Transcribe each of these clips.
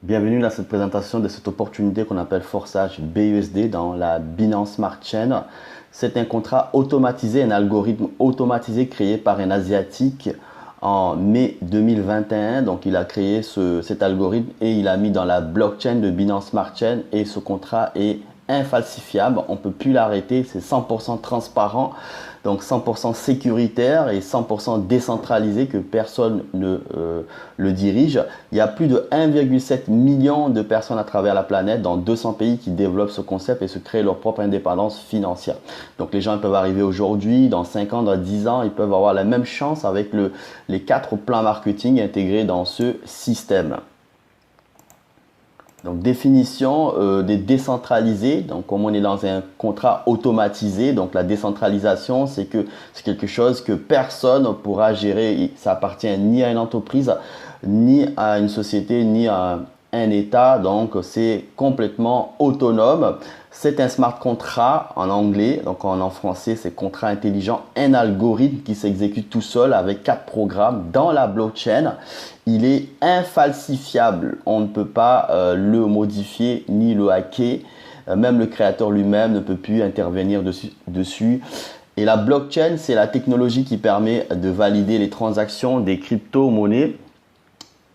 Bienvenue dans cette présentation de cette opportunité qu'on appelle forçage BUSD dans la Binance Smart Chain. C'est un contrat automatisé, un algorithme automatisé créé par un Asiatique en mai 2021. Donc il a créé cet algorithme et il a mis dans la blockchain de Binance Smart Chain et ce contrat est infalsifiable. On ne peut plus l'arrêter, c'est 100% transparent. Donc 100% sécuritaire et 100% décentralisé que personne ne le dirige. Il y a plus de 1,7 million de personnes à travers la planète dans 200 pays qui développent ce concept et se créent leur propre indépendance financière. Donc les gens peuvent arriver aujourd'hui, dans 5 ans, dans 10 ans, ils peuvent avoir la même chance avec les 4 plans marketing intégrés dans ce système. Donc définition des décentralisés, donc comme on est dans un contrat automatisé, donc la décentralisation c'est quelque chose que personne ne pourra gérer, ça appartient ni à une entreprise, ni à une société, ni à un État, donc c'est complètement autonome. C'est un smart contract en anglais, donc en français c'est contrat intelligent, un algorithme qui s'exécute tout seul avec 4 programmes dans la blockchain. Il est infalsifiable, on ne peut pas le modifier ni le hacker, même le créateur lui-même ne peut plus intervenir dessus. Et la blockchain, c'est la technologie qui permet de valider les transactions des crypto-monnaies.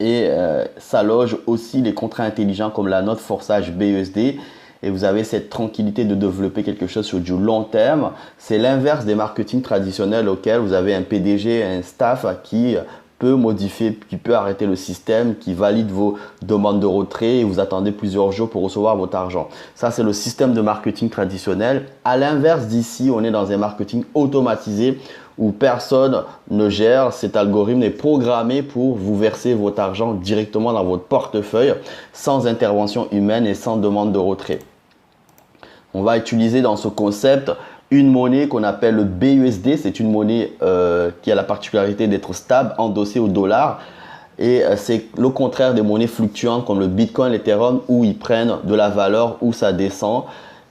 Et ça loge aussi les contrats intelligents comme la note forçage BUSD. Et vous avez cette tranquillité de développer quelque chose sur du long terme. C'est l'inverse des marketing traditionnels auxquels vous avez un PDG, un staff qui peut modifier, qui peut arrêter le système, qui valide vos demandes de retrait et vous attendez plusieurs jours pour recevoir votre argent. Ça, c'est le système de marketing traditionnel. À l'inverse d'ici, on est dans un marketing automatisé où personne ne gère. Cet algorithme est programmé pour vous verser votre argent directement dans votre portefeuille sans intervention humaine et sans demande de retrait. On va utiliser dans ce concept une monnaie qu'on appelle le BUSD. C'est une monnaie qui a la particularité d'être stable, endossée au dollar. Et c'est le contraire des monnaies fluctuantes comme le Bitcoin, l'Ethereum où ils prennent de la valeur, où ça descend.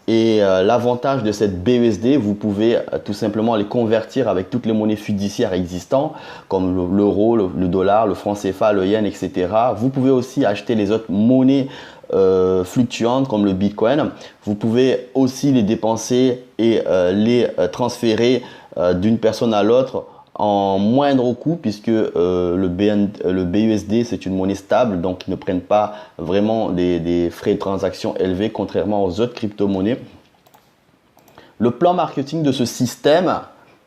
Et l'avantage de cette BUSD, vous pouvez tout simplement les convertir avec toutes les monnaies fiduciaires existantes comme l'euro, le dollar, le franc CFA, le yen, etc. Vous pouvez aussi acheter les autres monnaies fluctuantes comme le Bitcoin. Vous pouvez aussi les dépenser et les transférer d'une personne à l'autre en moindre coût puisque le BUSD c'est une monnaie stable, donc ils ne prennent pas vraiment des frais de transaction élevés contrairement aux autres crypto-monnaies. Le plan marketing de ce système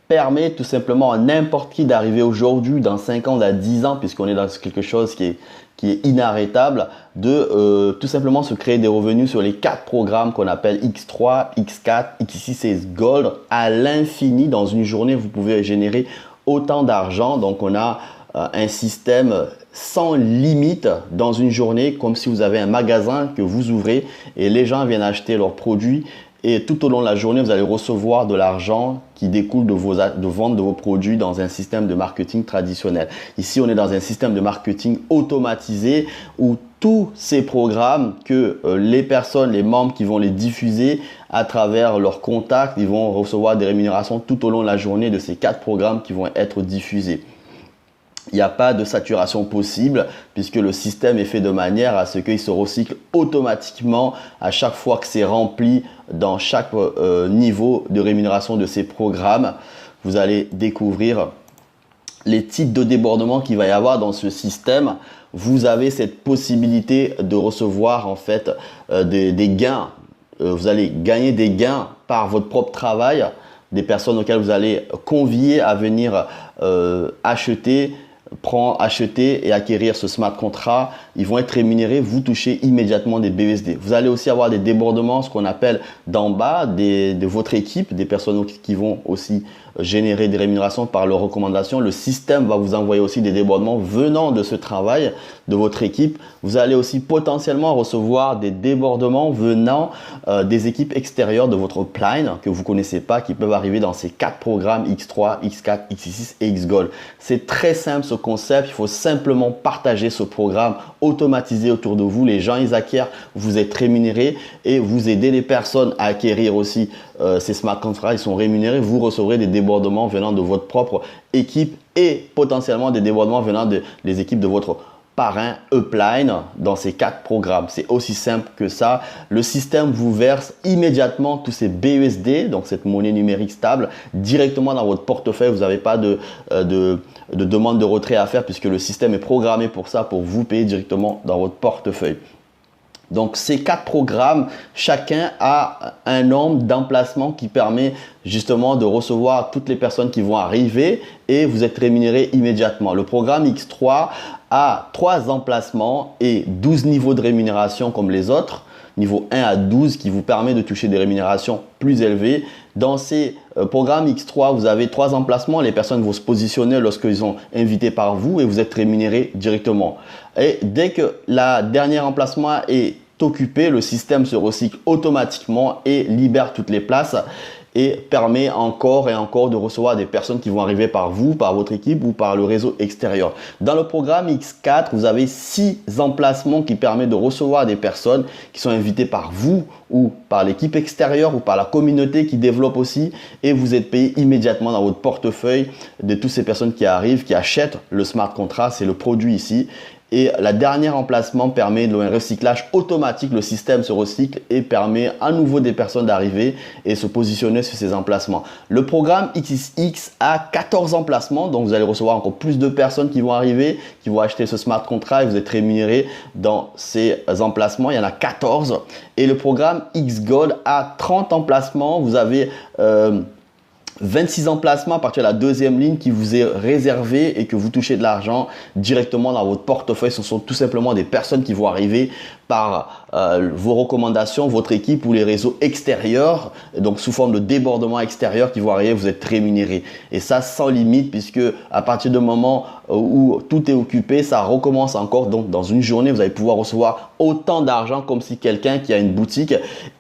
permet tout simplement à n'importe qui d'arriver aujourd'hui, dans 5 ans, dans 10 ans, puisqu'on est dans quelque chose qui est inarrêtable, de tout simplement se créer des revenus sur les 4 programmes qu'on appelle X3, X4, X6 et Gold à l'infini. Dans une journée, vous pouvez générer autant d'argent. Donc on a un système sans limite dans une journée, comme si vous avez un magasin que vous ouvrez et les gens viennent acheter leurs produits. Et tout au long de la journée, vous allez recevoir de l'argent qui découle de vente de vos produits dans un système de marketing traditionnel. Ici, on est dans un système de marketing automatisé où tous ces programmes que les personnes, les membres qui vont les diffuser à travers leurs contacts, ils vont recevoir des rémunérations tout au long de la journée de ces 4 programmes qui vont être diffusés. Il n'y a pas de saturation possible puisque le système est fait de manière à ce qu'il se recycle automatiquement à chaque fois que c'est rempli dans chaque niveau de rémunération de ces programmes. Vous allez découvrir les types de débordements qu'il va y avoir dans ce système. Vous avez cette possibilité de recevoir en fait des gains. Vous allez gagner des gains par votre propre travail, des personnes auxquelles vous allez convier à venir acheter et acquérir ce smart contract. Ils vont être rémunérés, vous touchez immédiatement des BUSD. Vous allez aussi avoir des débordements, ce qu'on appelle d'en bas de votre équipe, des personnes qui vont aussi générer des rémunérations par leurs recommandations. Le système va vous envoyer aussi des débordements venant de ce travail de votre équipe. Vous allez aussi potentiellement recevoir des débordements venant des équipes extérieures de votre plan que vous ne connaissez pas, qui peuvent arriver dans ces 4 programmes X3, X4, X6 et Xgold. C'est très simple ce concept, il faut simplement partager ce programme automatisé autour de vous. Les gens, ils acquièrent, vous êtes rémunérés et vous aidez les personnes à acquérir aussi ces smart contracts. Ils sont rémunérés, vous recevrez des débordements venant de votre propre équipe et potentiellement des débordements venant des équipes de votre parrain upline dans ces 4 programmes. C'est aussi simple que ça. Le système vous verse immédiatement tous ces BUSD, donc cette monnaie numérique stable, directement dans votre portefeuille. Vous n'avez pas de demande de retrait à faire puisque le système est programmé pour ça, pour vous payer directement dans votre portefeuille. Donc, ces 4 programmes, chacun a un nombre d'emplacements qui permet justement de recevoir toutes les personnes qui vont arriver et vous êtes rémunéré immédiatement. Le programme X3 a 3 emplacements et 12 niveaux de rémunération comme les autres, niveau 1 à 12 qui vous permet de toucher des rémunérations plus élevées. Dans ces programmes X3, vous avez 3 emplacements. Les personnes vont se positionner lorsqu'ils sont invités par vous et vous êtes rémunéré directement. Et dès que la dernière emplacement est occupé, le système se recycle automatiquement et libère toutes les places et permet encore et encore de recevoir des personnes qui vont arriver par vous, par votre équipe ou par le réseau extérieur. Dans le programme X4, vous avez 6 emplacements qui permettent de recevoir des personnes qui sont invitées par vous ou par l'équipe extérieure ou par la communauté qui développe aussi et vous êtes payé immédiatement dans votre portefeuille de toutes ces personnes qui arrivent, qui achètent le smart contract, c'est le produit ici. Et la dernière emplacement permet un recyclage automatique. Le système se recycle et permet à nouveau des personnes d'arriver et se positionner sur ces emplacements. Le programme XXX a 14 emplacements. Donc, vous allez recevoir encore plus de personnes qui vont arriver, qui vont acheter ce smart contract et vous êtes rémunéré dans ces emplacements. Il y en a 14. Et le programme XGold a 30 emplacements. Vous avez 26 emplacements à partir de la deuxième ligne qui vous est réservé et que vous touchez de l'argent directement dans votre portefeuille. Ce sont tout simplement des personnes qui vont arriver par vos recommandations, votre équipe ou les réseaux extérieurs, donc sous forme de débordement extérieur qui vont arriver, vous êtes rémunéré. Et ça sans limite puisque à partir du moment où tout est occupé, ça recommence encore. Donc dans une journée, vous allez pouvoir recevoir autant d'argent comme si quelqu'un qui a une boutique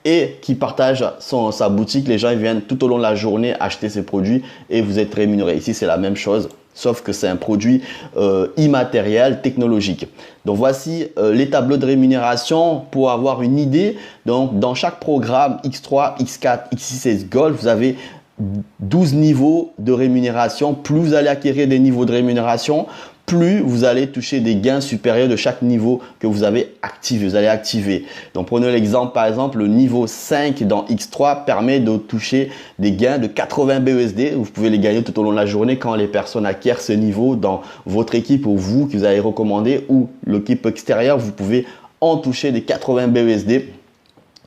et qui partage sa boutique, les gens ils viennent tout au long de la journée acheter ses produits et vous êtes rémunéré. Ici, c'est la même chose. Sauf que c'est un produit immatériel, technologique. Donc, voici les tableaux de rémunération pour avoir une idée. Donc, dans chaque programme X3, X4, X6 et Gold, vous avez 12 niveaux de rémunération. Plus vous allez acquérir des niveaux de rémunération, plus vous allez toucher des gains supérieurs de chaque niveau que vous avez activé. Vous allez activer. Donc, prenons l'exemple, par exemple, le niveau 5 dans X3 permet de toucher des gains de 80 BUSD. Vous pouvez les gagner tout au long de la journée quand les personnes acquièrent ce niveau dans votre équipe ou vous qui vous avez recommandé ou l'équipe extérieure. Vous pouvez en toucher des 80 BUSD.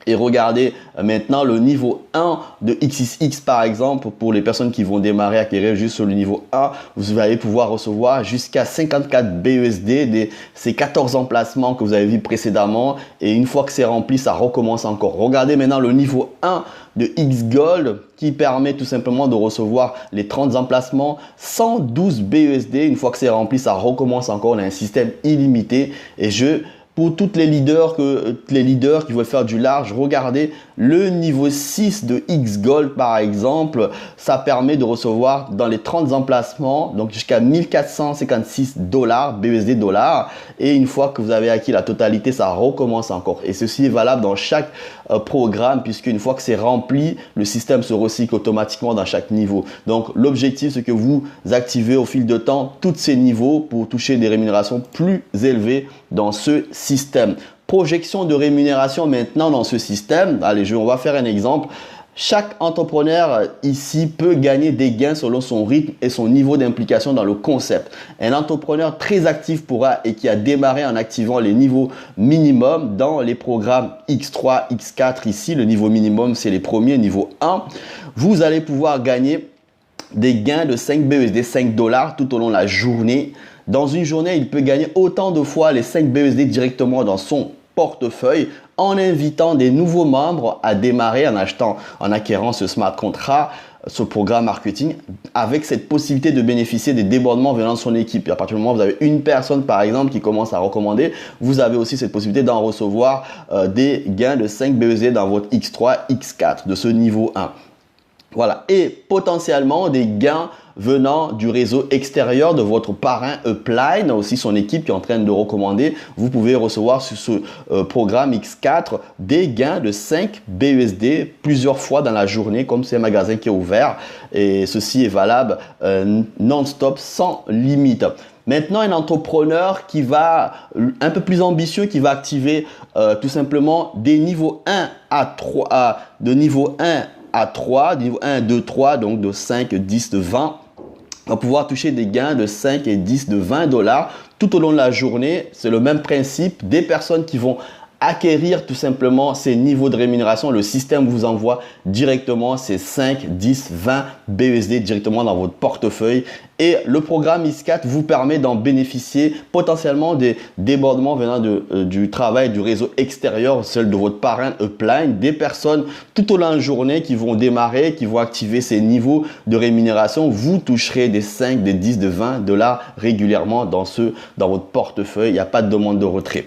Et regardez maintenant le niveau 1 de XXX par exemple, pour les personnes qui vont démarrer, acquérir juste sur le niveau 1, vous allez pouvoir recevoir jusqu'à 54 BUSD de ces 14 emplacements que vous avez vus précédemment. Et une fois que c'est rempli, ça recommence encore. Regardez maintenant le niveau 1 de XGold qui permet tout simplement de recevoir les 30 emplacements, 112 BUSD. Une fois que c'est rempli, ça recommence encore. On a un système illimité et pour toutes les leaders qui veulent faire du large, regardez le niveau 6 de XGold par exemple. Ça permet de recevoir dans les 30 emplacements, donc jusqu'à 1456 BUSD dollars. Et une fois que vous avez acquis la totalité, ça recommence encore. Et ceci est valable dans chaque programme puisque une fois que c'est rempli, le système se recycle automatiquement dans chaque niveau. Donc l'objectif, c'est que vous activez au fil de temps tous ces niveaux pour toucher des rémunérations plus élevées dans ce système. Projection de rémunération maintenant dans ce système. Allez, on va faire un exemple. Chaque entrepreneur ici peut gagner des gains selon son rythme et son niveau d'implication dans le concept. Un entrepreneur très actif pourra et qui a démarré en activant les niveaux minimums dans les programmes X3, X4 ici. Le niveau minimum, c'est les premiers, niveau 1. Vous allez pouvoir gagner des gains de 5 BUSD, 5 dollars tout au long de la journée. Dans une journée, il peut gagner autant de fois les 5 BUSD directement dans son portefeuille en invitant des nouveaux membres à démarrer en acquérant ce smart contract, ce programme marketing avec cette possibilité de bénéficier des débordements venant de son équipe. Et à partir du moment où vous avez une personne par exemple qui commence à recommander, vous avez aussi cette possibilité d'en recevoir des gains de 5 BUSD dans votre X3, X4 de ce niveau 1. Voilà, et potentiellement des gains venant du réseau extérieur de votre parrain upline, aussi son équipe qui est en train de recommander. Vous pouvez recevoir sur ce programme X4 des gains de 5 BUSD plusieurs fois dans la journée, comme c'est un magasin qui est ouvert. Et ceci est valable non-stop, sans limite. Maintenant, un entrepreneur qui va un peu plus ambitieux, qui va activer tout simplement des niveaux 1 à 3, de niveau 1 à 3, niveau 1, 2, 3, donc de 5, 10, de 20, va pouvoir toucher des gains de 5 et 10, de 20 dollars tout au long de la journée. C'est le même principe des personnes qui vont acquérir tout simplement ces niveaux de rémunération. Le système vous envoie directement ces 5, 10, 20 BUSD directement dans votre portefeuille. Et le programme X4 vous permet d'en bénéficier potentiellement des débordements venant du travail du réseau extérieur, celle de votre parrain upline, des personnes tout au long de la journée qui vont démarrer, qui vont activer ces niveaux de rémunération. Vous toucherez des 5, des 10, de 20 dollars régulièrement dans votre portefeuille. Il n'y a pas de demande de retrait.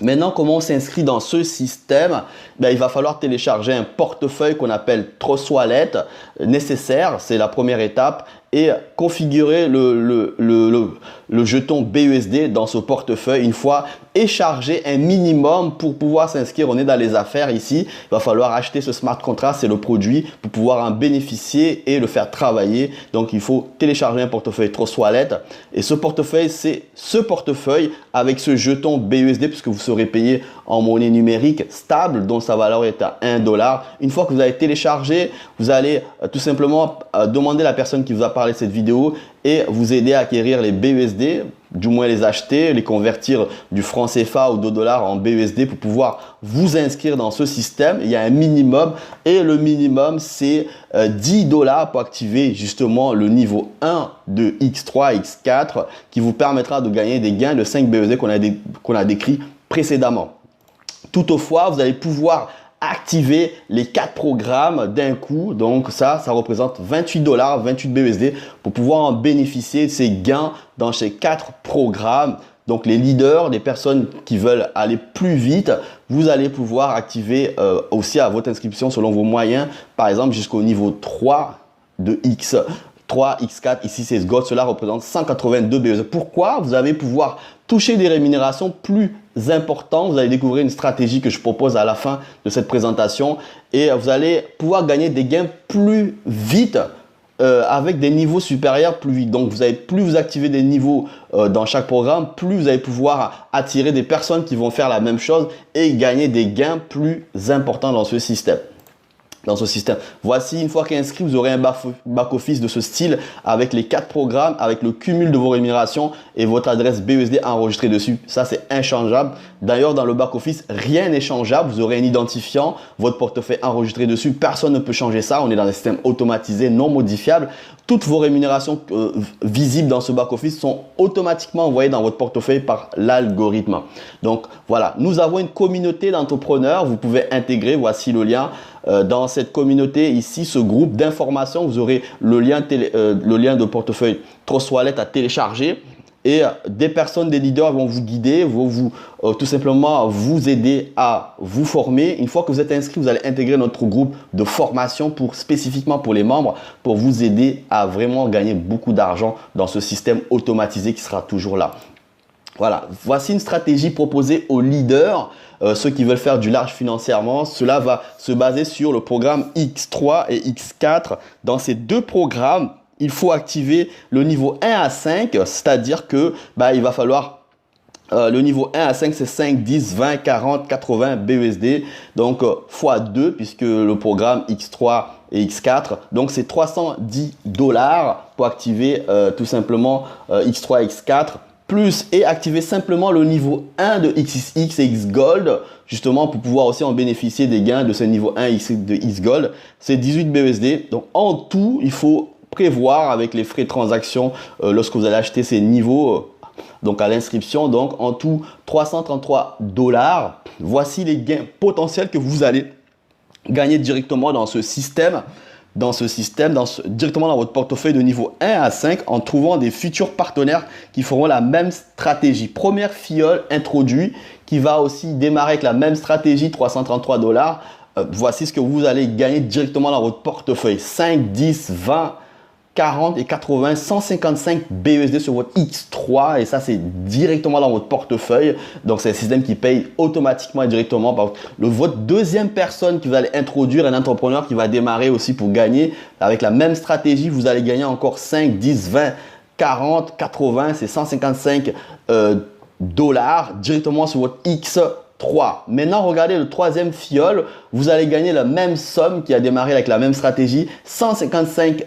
Maintenant, comment on s'inscrit dans ce système? Il va falloir télécharger un portefeuille qu'on appelle Trust Wallet nécessaire, c'est la première étape, et configurer le jeton BUSD dans ce portefeuille une fois et charger un minimum pour pouvoir s'inscrire. On est dans les affaires ici. Il va falloir acheter ce smart contract, c'est le produit, pour pouvoir en bénéficier et le faire travailler. Donc, il faut télécharger un portefeuille Trust Wallet. Et ce portefeuille, c'est ce portefeuille avec ce jeton BUSD puisque vous serez payé en monnaie numérique stable dont sa valeur est à 1 dollar. Une fois que vous avez téléchargé, vous allez tout simplement demander à la personne qui vous a parlé de cette vidéo et vous aider à acquérir les BUSD, du moins les acheter, les convertir du franc CFA ou de dollars en BUSD pour pouvoir vous inscrire dans ce système. Il y a un minimum et le minimum c'est 10 dollars pour activer justement le niveau 1 de X3, X4 qui vous permettra de gagner des gains de 5 BUSD qu'on a décrit précédemment. Toutefois, vous allez pouvoir activer les 4 programmes d'un coup. Donc ça représente 28 dollars, 28 BUSD pour pouvoir en bénéficier de ces gains dans ces 4 programmes. Donc les leaders, les personnes qui veulent aller plus vite, vous allez pouvoir activer aussi à votre inscription selon vos moyens, par exemple jusqu'au niveau 3 de X3, X4, ici c'est Gold, cela représente 182 BUSD. Pourquoi? Vous allez pouvoir toucher des rémunérations plus importantes. Vous allez découvrir une stratégie que je propose à la fin de cette présentation et vous allez pouvoir gagner des gains plus vite avec des niveaux supérieurs plus vite. Donc, plus vous activez des niveaux dans chaque programme, plus vous allez pouvoir attirer des personnes qui vont faire la même chose et gagner des gains plus importants dans ce système. Voici, une fois qu'inscrit, vous aurez un back-office de ce style avec les 4 programmes, avec le cumul de vos rémunérations et votre adresse BUSD enregistrée dessus. Ça, c'est inchangeable. D'ailleurs, dans le back-office, rien n'est changeable. Vous aurez un identifiant, votre portefeuille enregistré dessus. Personne ne peut changer ça. On est dans un système automatisé, non modifiable. Toutes vos rémunérations visibles dans ce back-office sont automatiquement envoyées dans votre portefeuille par l'algorithme. Donc, voilà. Nous avons une communauté d'entrepreneurs. Vous pouvez intégrer. Voici le lien. Dans cette communauté ici, ce groupe d'informations, vous aurez le lien de portefeuille Trust Wallet à télécharger et des personnes, des leaders vont vous guider, vont tout simplement vous aider à vous former. Une fois que vous êtes inscrit, vous allez intégrer notre groupe de formation spécifiquement pour les membres pour vous aider à vraiment gagner beaucoup d'argent dans ce système automatisé qui sera toujours là. Voilà, voici une stratégie proposée aux leaders. Ceux qui veulent faire du large financièrement, cela va se baser sur le programme X3 et X4. Dans ces deux programmes, il faut activer le niveau 1 à 5, c'est-à-dire que il va falloir le niveau 1 à 5, c'est 5, 10, 20, 40, 80 BUSD, donc x2 puisque le programme X3 et X4, donc c'est 310 dollars pour activer tout simplement X3 et X4. Plus et activer simplement le niveau 1 de XXX et X Gold, justement pour pouvoir aussi en bénéficier des gains de ce niveau 1 de X Gold, c'est 18 BUSD. Donc en tout, il faut prévoir avec les frais de transaction lorsque vous allez acheter ces niveaux, donc à l'inscription, donc en tout 333 dollars. Voici les gains potentiels que vous allez gagner directement dans ce système. Directement dans votre portefeuille de niveau 1 à 5 en trouvant des futurs partenaires qui feront la même stratégie. Première fiole introduit qui va aussi démarrer avec la même stratégie, 333 dollars. Voici ce que vous allez gagner directement dans votre portefeuille. 5, 10, 20, 40 et 80, 155 BUSD sur votre X3 et ça c'est directement dans votre portefeuille. Donc c'est un système qui paye automatiquement et directement par votre deuxième personne que vous allez introduire, un entrepreneur qui va démarrer aussi pour gagner avec la même stratégie. Vous allez gagner encore 5, 10, 20, 40, 80, c'est 155 dollars directement sur votre X3. Maintenant, regardez le troisième fiole. Vous allez gagner la même somme qui a démarré avec la même stratégie, 155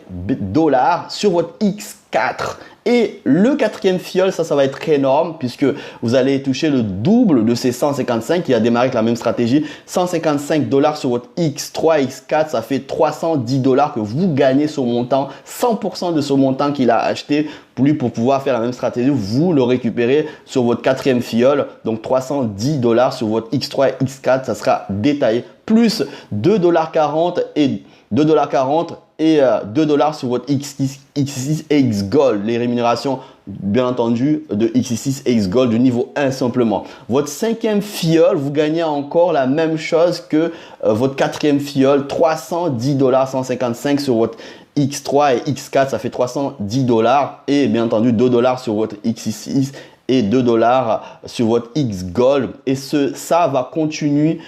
dollars sur votre X4. Et le quatrième fiole, ça va être énorme puisque vous allez toucher le double de ces 155 qui a démarré avec la même stratégie. 155 dollars sur votre X3, X4, ça fait 310 dollars que vous gagnez ce montant. 100% de ce montant qu'il a acheté pour pouvoir faire la même stratégie, vous le récupérez sur votre quatrième fiole. Donc 310 dollars sur votre X3 et X4, ça sera détaillé. Plus 2,40 $ et 2,40 $ et 2 dollars sur votre X6 et X Gold. Les rémunérations, bien entendu, de X6 et X Gold du niveau 1 simplement. Votre cinquième fiole, vous gagnez encore la même chose que votre quatrième fiole, 310 dollars 155 sur votre X3 et X4, ça fait 310 dollars et bien entendu 2 dollars sur votre X6 et 2 dollars sur votre X Gold. Et ça va continuer.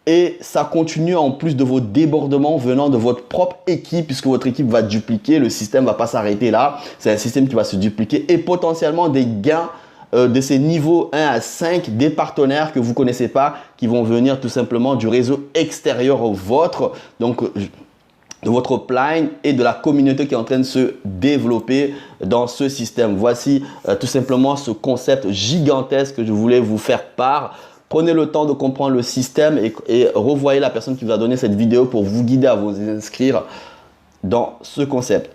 Et ça continue en plus de vos débordements venant de votre propre équipe puisque votre équipe va dupliquer. Le système ne va pas s'arrêter là. C'est un système qui va se dupliquer et potentiellement des gains de ces niveaux 1 à 5 des partenaires que vous ne connaissez pas qui vont venir tout simplement du réseau extérieur au vôtre. Donc, de votre upline et de la communauté qui est en train de se développer dans ce système. Voici tout simplement ce concept gigantesque que je voulais vous faire part. Prenez le temps de comprendre le système et revoyez la personne qui vous a donné cette vidéo pour vous guider à vous inscrire dans ce concept.